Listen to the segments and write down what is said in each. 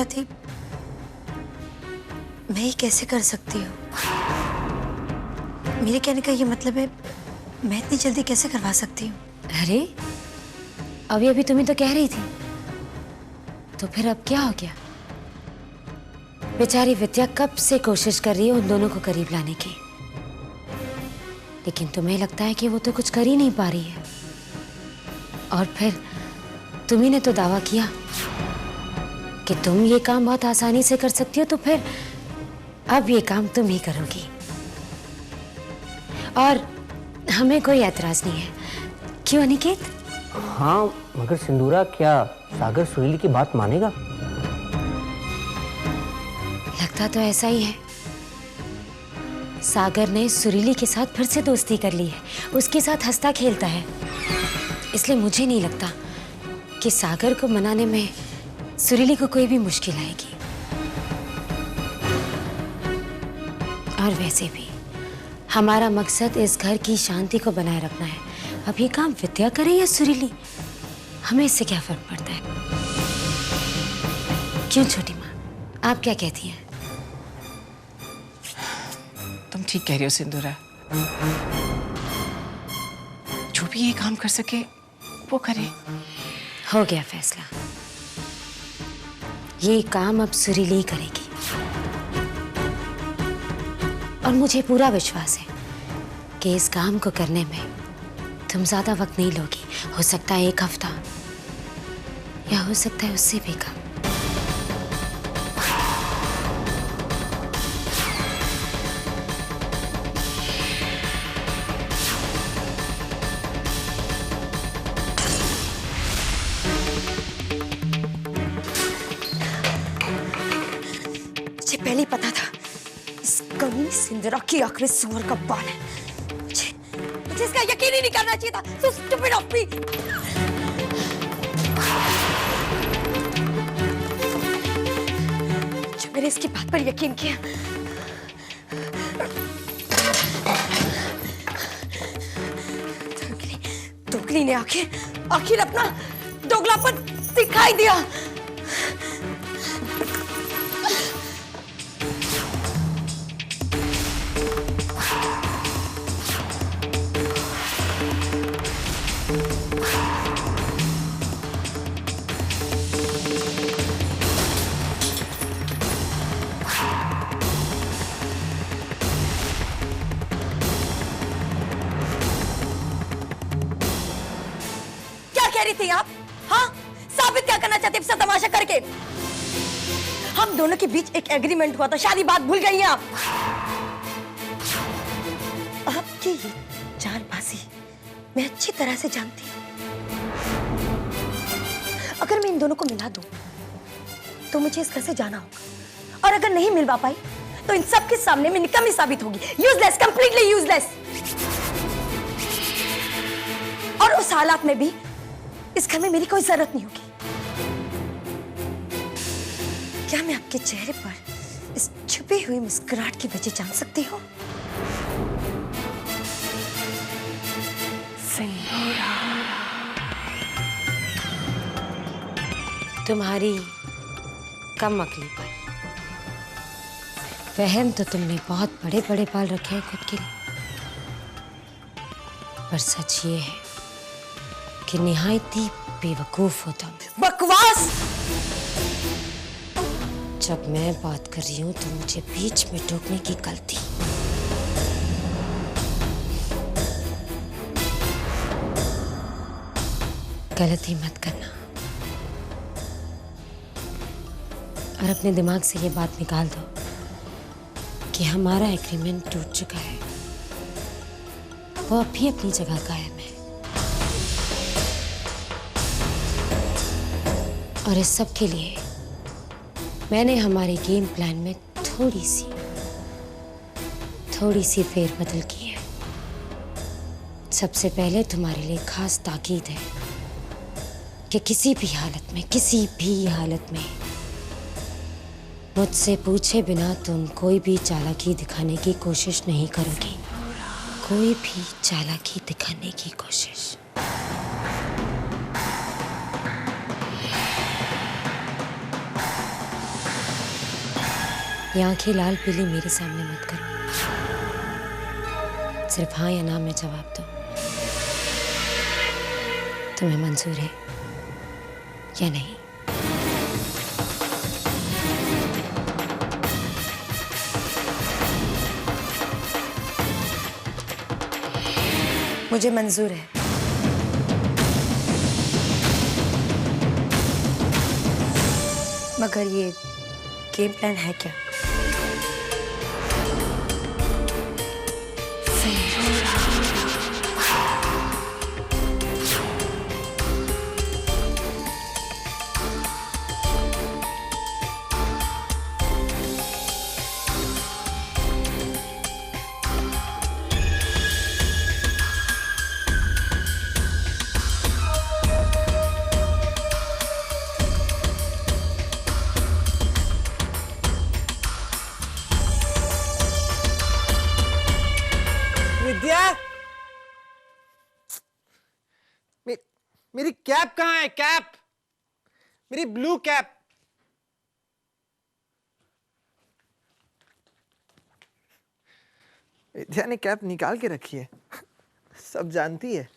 रहा थी, मैं ही कैसे कर सकती हूँ? मेरे कहने का ये मतलब है, मैं इतनी जल्दी कैसे करवा सकती हूँ? अरे अभी अभी तुम्हें तो कह रही थी, तो फिर अब क्या हो गया? बेचारी विद्या कब से कोशिश कर रही है उन दोनों को करीब लाने की, लेकिन तुम्हें लगता है कि वो तो कुछ कर ही नहीं पा रही है। और फिर तुम्ही ने तो दावा किया कि तुम ये काम बहुत आसानी से कर सकती हो, तो फिर अब ये काम तुम ही करोगी और हमें कोई ऐतराज नहीं है। क्यों अनिकेत? हाँ, मगर सिंदूरा, क्या सागर सुरीली की बात मानेगा? लगता तो ऐसा ही है। सागर ने सुरीली के साथ फिर से दोस्ती कर ली है, उसके साथ हंसता खेलता है, इसलिए मुझे नहीं लगता कि सागर को मनाने में सुरीली को कोई भी मुश्किल आएगी। और वैसे भी हमारा मकसद इस घर की शांति को बनाए रखना है। अब ये काम विद्या करे या सुरीली, हमें इससे क्या फर्क पड़ता है? क्यों छोटी माँ, आप क्या कहती हैं? तुम ठीक कह रही हो सिंदूरा, जो भी ये काम कर सके वो करे। हो गया फैसला, ये काम अब सुरीली ही करेगी और मुझे पूरा विश्वास है कि इस काम को करने में तुम ज्यादा वक्त नहीं लोगी। हो सकता है 1 हफ्ता या हो सकता है उससे भी कम। मुझे पहले ही पता था इस कमी सिंदूरा की आखिरी सुअर का बाल है। मुझे इसका यकीन ही नहीं करना चाहिए था। So stupid of me. जब मैंने इसकी बात पर यकीन किया, दोगली ने आखिर अपना दोगलापन दिखाई दिया। कह रही थी आप? हाँ, साबित क्या करना चाहते सब तमाशा करके? हम दोनों के बीच एक एग्रीमेंट हुआ था, शादी बात भूल गई हैं आप? आपकी ये चालबाजी मैं अच्छी तरह से जानती हूँ। अगर मैं इन दोनों को मिला दूं, तो मुझे इस घर से जाना होगा, और अगर नहीं मिलवा पाई तो इन सब के सामने मैं निकम्मी साबित होगी, यूजलेस, कंप्लीटली यूजलेस। और उस हालात में भी इस घर में मेरी कोई जरूरत नहीं होगी। क्या मैं आपके चेहरे पर इस छुपी हुई मुस्कुराहट की वजह जान सकती हूँ? तुम्हारी कम अकली पर वहम तो तुमने बहुत बड़े बड़े पाल रखे हैं खुद के लिए, पर सच ये है कि निहायत ही बेवकूफ हो तुम। बकवास! जब मैं बात कर रही हूँ तो मुझे बीच में टोकने की गलती। गलती मत करना और अपने दिमाग से ये बात निकाल दो कि हमारा एग्रीमेंट टूट चुका है, वो अब भी अपनी जगह कायम है। और इस सब के लिए मैंने हमारे गेम प्लान में थोड़ी सी फेरबदल की है। सबसे पहले तुम्हारे लिए खास ताकीद है कि किसी भी हालत में मुझसे पूछे बिना तुम कोई भी चालाकी दिखाने की कोशिश नहीं करोगी। कोई भी चालाकी दिखाने की कोशिश। ये आंखें लाल पीली मेरे सामने मत करो। सिर्फ हाँ या ना में जवाब दो। तुम्हें मंजूर है या नहीं? मुझे मंजूर है। मगर ये गेम प्लान है क्या? विद्या, मेरी कैप कहाँ है? कैप, मेरी ब्लू कैप। विद्या ने कैप निकाल के रखी है, सब जानती है।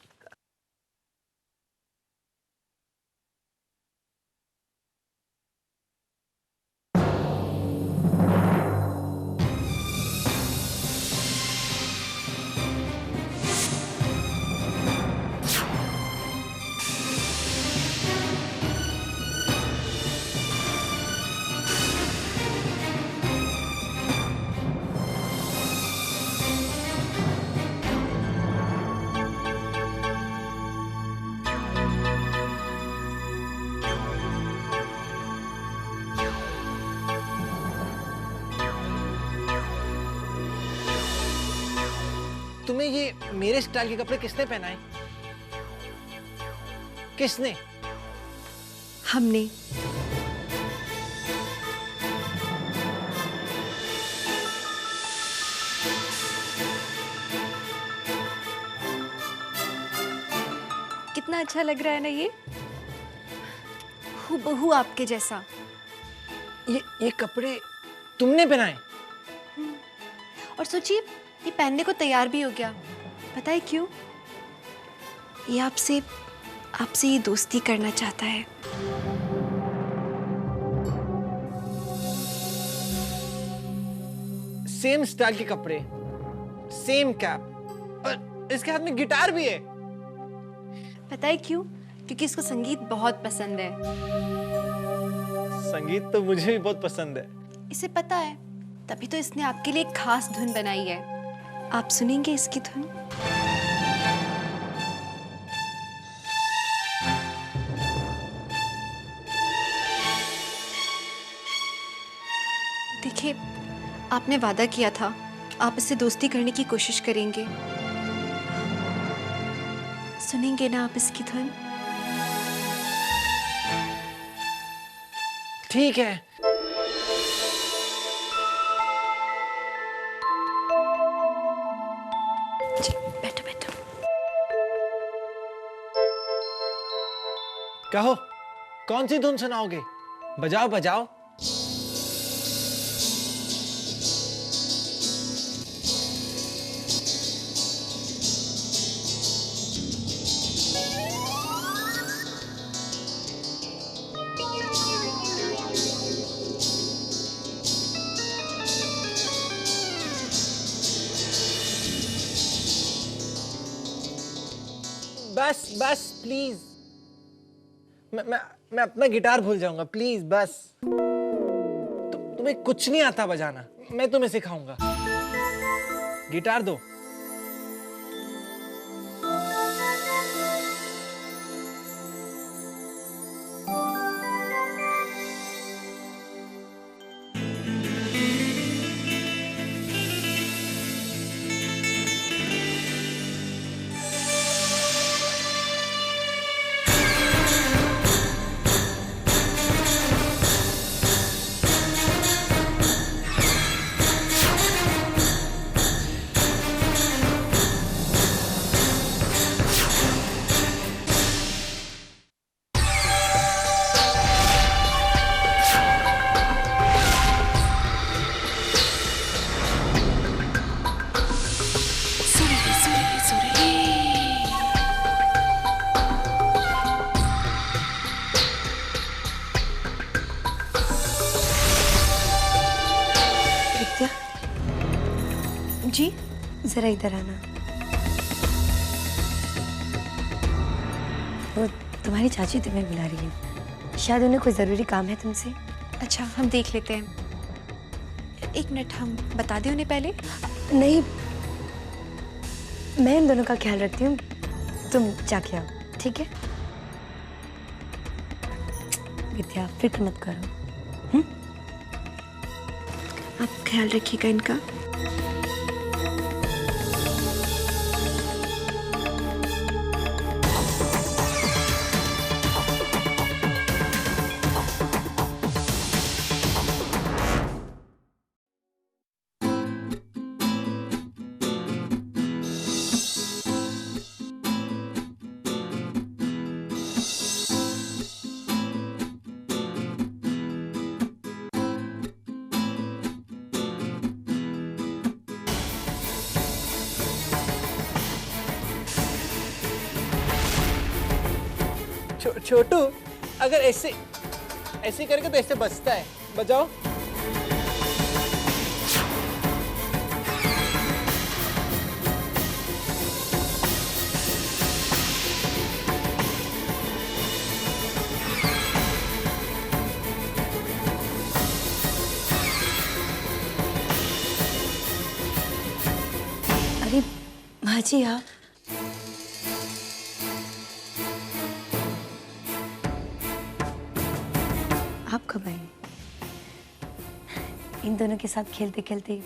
तुम्हें ये मेरे स्टाइल के कपड़े किसने पहनाए? किसने? हमने। कितना अच्छा लग रहा है ना ये, हूबहू आपके जैसा। ये कपड़े तुमने पहनाए? और सोचिए, ये पहनने को तैयार भी हो गया। पता है क्यों? ये आपसे ये दोस्ती करना चाहता है। सेम स्टाइल के कपड़े, सेम कैप, और इसके हाथ में गिटार भी है। पता है क्यों? क्योंकि इसको संगीत बहुत पसंद है। संगीत तो मुझे भी बहुत पसंद है। इसे पता है, तभी तो इसने आपके लिए एक खास धुन बनाई है। आप सुनेंगे इसकी धुन? देखिए, आपने वादा किया था आप इससे दोस्ती करने की कोशिश करेंगे। सुनेंगे ना आप इसकी धुन? ठीक है। जी, बैठो बैठो। कहो, कौन सी धुन सुनाओगे? बजाओ बजाओ। बस बस प्लीज, मैं अपना गिटार भूल जाऊंगा, प्लीज बस। तुम्हें कुछ नहीं आता बजाना, मैं तुम्हें सिखाऊंगा। गिटार दो। जरा इधर आना। वो तुम्हारी चाची तुम्हें बुला रही है, शायद उन्हें कोई जरूरी काम है तुमसे। अच्छा, हम देख लेते हैं। एक मिनट, हम बता दें उन्हें पहले। नहीं, मैं इन दोनों का ख्याल रखती हूँ, तुम जाके आओ, ठीक है? विद्या, फिक्र मत करो। आप ख्याल रखिएगा इनका। छोटू, अगर ऐसे ऐसे करके तो ऐसे बचता है, बजाओ। अरे माँ जी, आप कब आए? इन दोनों के साथ खेलते खेलते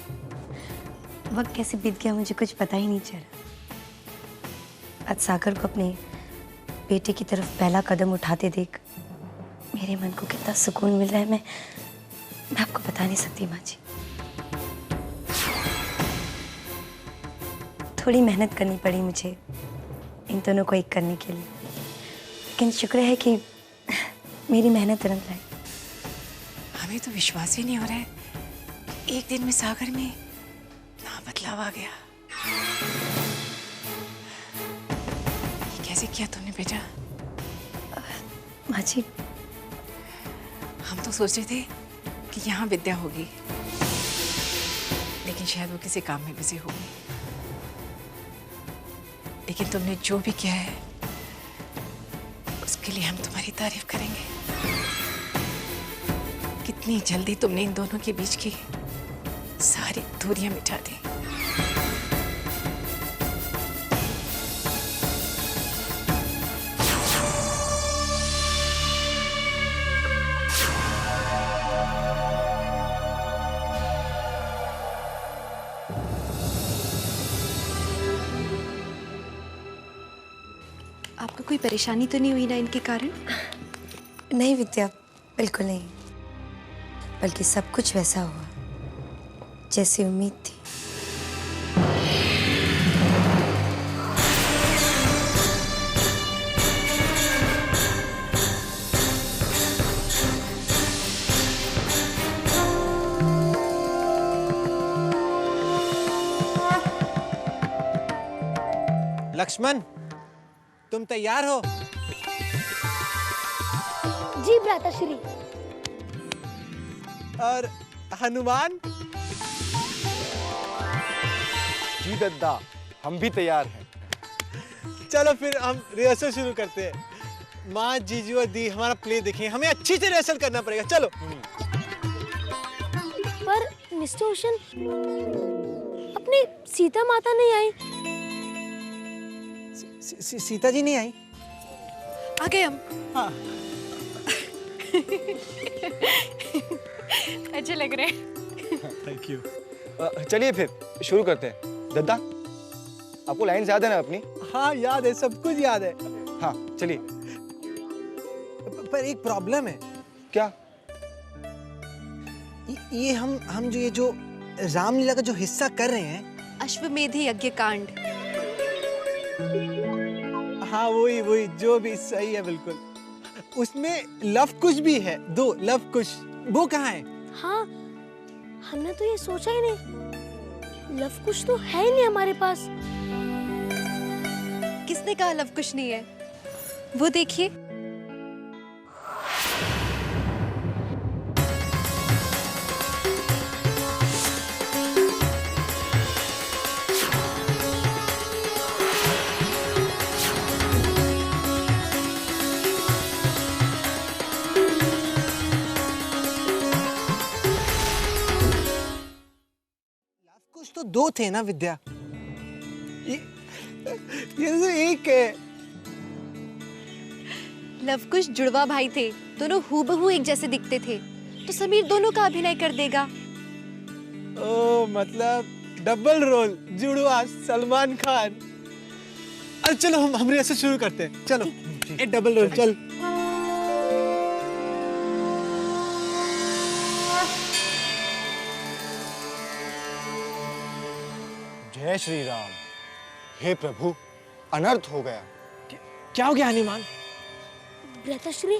वक्त कैसे बीत गया मुझे कुछ पता ही नहीं चला। आज सागर को अपने बेटे की तरफ पहला कदम उठाते देख मेरे मन को कितना सुकून मिल रहा है, मैं आपको बता नहीं सकती माँ जी। थोड़ी मेहनत करनी पड़ी मुझे इन दोनों को एक करने के लिए, लेकिन शुक्र है कि मेरी मेहनत रंग लाई। हमें तो विश्वास ही नहीं हो रहा है, एक दिन में सागर में ना बदलाव आ गया। ये कैसे किया तुमने बेटा? माँ जी, हम तो सोच रहे थे कि यहाँ विद्या होगी, लेकिन शायद वो किसी काम में बिजी होगी। लेकिन तुमने जो भी किया है उसके लिए हम तुम्हारी तारीफ करेंगे। कितनी जल्दी तुमने इन दोनों के बीच की सारी दूरियां मिटा दी। आपको कोई परेशानी तो नहीं हुई ना इनके कारण? नहीं विद्या, बिल्कुल नहीं, बल्कि सब कुछ वैसा हुआ जैसी उम्मीद थी। लक्ष्मण, तुम तैयार हो? जी भ्राताश्री। और हनुमान? जी दद्दा, हम भी तैयार हैं। चलो फिर हम रिहर्सल शुरू करते हैं। माँ, जीजू और दी हमारा प्ले देखें, हमें अच्छी से रिहर्सल करना पड़ेगा। चलो। पर मिस्टर ओशन, अपनी सीता माता नहीं आई। सीता जी नहीं आई? आ गए हम। हाँ। अच्छे लग रहे हैं। Thank you. चलिए फिर शुरू करते हैं। दद्दा, आपको लाइन याद है ना अपनी? हाँ याद है, सब कुछ याद है। हाँ चलिए। पर एक प्रॉब्लम है। क्या? ये हम जो रामलीला का जो हिस्सा कर रहे हैं, अश्वमेध यज्ञ कांड। हाँ वही जो भी सही है बिल्कुल। उसमें लव कुश भी है, 2 लव कुश। वो कहाँ है? हाँ, हमने तो ये सोचा ही नहीं। लव कुछ तो है ही नहीं हमारे पास। किसने कहा लव कुश नहीं है? वो देखिए। दो थे ना विद्या, ये तो एक है। लवकुश जुड़वा भाई थे, दोनों हूबहू एक जैसे दिखते थे, तो समीर दोनों का अभिनय कर देगा। ओ मतलब डबल रोल, जुड़वा सलमान खान। अरे चलो हम रिहर्सल शुरू करते हैं, चलो एक डबल रोल चल। जय श्री राम। हे प्रभु, अनर्थ हो गया। क्या हो गया हनुमान? भ्राताश्री,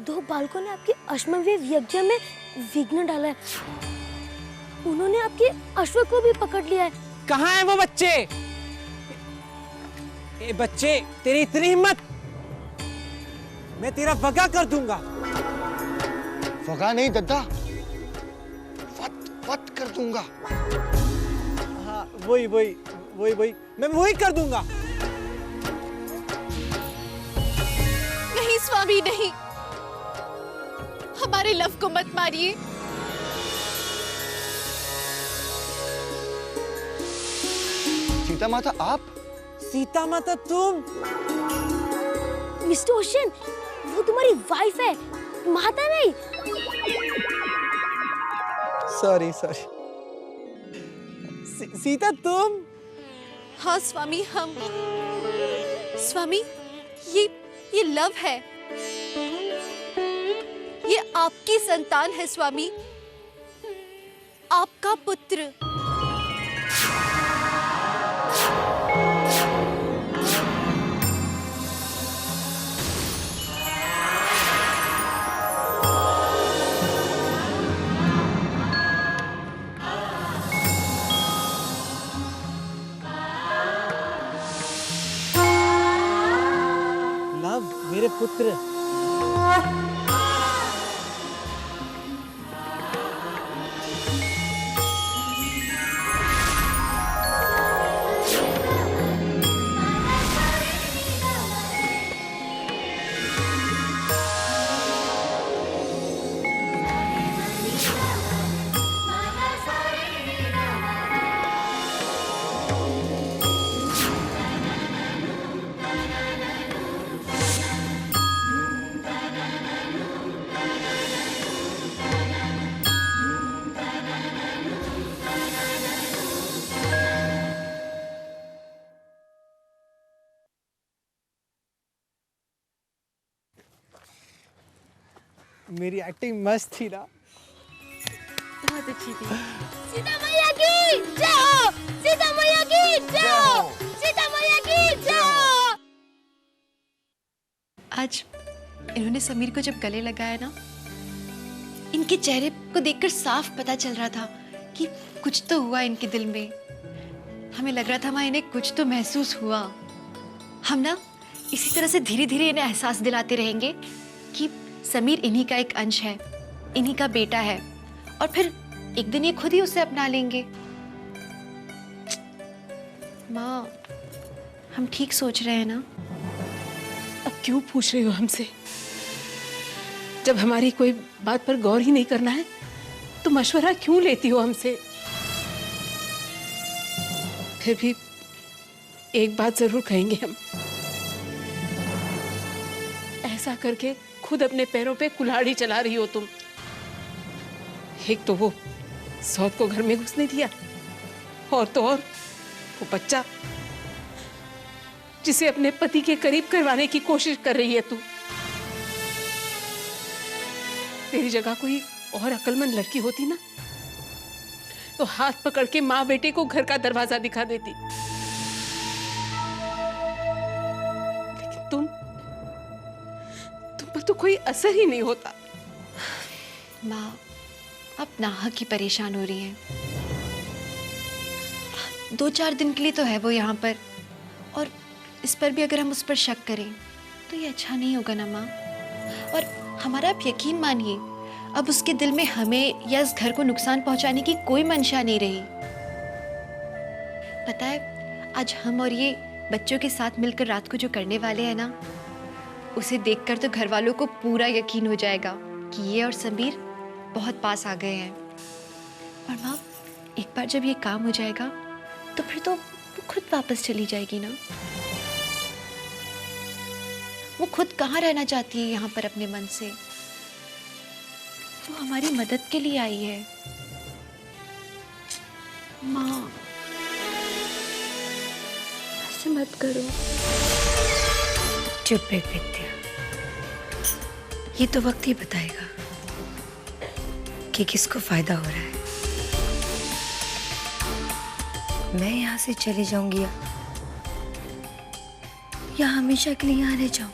दो बालकों ने आपके अश्वमेध यज्ञ में विघ्न डाला है। उन्होंने आपके अश्व को भी पकड़ लिया है। कहाँ है वो बच्चे? ए बच्चे, तेरी इतनी हिम्मत, मैं तेरा वगा कर दूंगा। वगा नहीं दद्दा, वत कर दूंगा। हाँ वही, मैं वही कर दूंगा। नहीं स्वामी नहीं, हमारे लव को मत मारिए। सीता माता आप? सीता माता तुम? मिस्टर ओशन, वो तुम्हारी वाइफ है, माता नहीं। सॉरी सीता तुम? हाँ स्वामी, हम। स्वामी, ये लव है, ये आपकी संतान है स्वामी, आपका पुत्र। लव, मेरे पुत्र। मेरी एक्टिंग मस्त थी ना? बहुत अच्छी थी। सीता मैया की जय! सीता मैया की जय! सीता मैया की जय! आज इन्होंने समीर को जब गले लगाया ना, इनके चेहरे को देखकर साफ पता चल रहा था कि कुछ तो हुआ इनके दिल में। हमें लग रहा था माँ, इन्हें कुछ तो महसूस हुआ। हम ना इसी तरह से धीरे धीरे इन्हें एहसास दिलाते रहेंगे कि समीर इन्हीं का एक अंश है, इन्हीं का बेटा है, और फिर एक दिन ये खुद ही उसे अपना लेंगे। माँ, हम ठीक सोच रहे हैं ना? अब क्यों पूछ रही हो हमसे? जब हमारी कोई बात पर गौर ही नहीं करना है तो मशवरा क्यों लेती हो हमसे? फिर भी एक बात जरूर कहेंगे हम, ऐसा करके खुद अपने पैरों पे कुल्हाड़ी चला रही हो तुम। एक तो वो सौत को घर में घुसने दिया, और तो और वो बच्चा जिसे अपने पति के करीब करवाने की कोशिश कर रही है तू। तेरी जगह कोई और अक्लमंद लड़की होती ना, तो हाथ पकड़ के माँ बेटे को घर का दरवाजा दिखा देती। लेकिन तुम पर तो कोई असर ही नहीं होता। माँ, आप नाहक ही परेशान हो रही हैं। 2-4 दिन के लिए तो है वो यहाँ पर, और इस पर भी अगर हम उस पर शक करें तो ये अच्छा नहीं होगा ना माँ। और हमारा आप यकीन मानिए, अब उसके दिल में हमें या इस घर को नुकसान पहुंचाने की कोई मंशा नहीं रही। पता है, आज हम और ये बच्चों के साथ मिलकर रात को जो करने वाले हैं ना, उसे देखकर तो घर वालों को पूरा यकीन हो जाएगा कि ये और समीर बहुत पास आ गए हैं। और माँ, एक बार जब ये काम हो जाएगा तो फिर तो वो खुद वापस चली जाएगी ना। वो खुद कहाँ रहना चाहती है यहाँ पर अपने मन से। वो हमारी मदद के लिए आई है। माँ, ऐसे मत करो। चुप रह विद्या, ये तो वक्त ही बताएगा कि किसको फायदा हो रहा है। मैं यहाँ से चले जाऊंगी या हमेशा के लिए यहाँ रह जाऊं।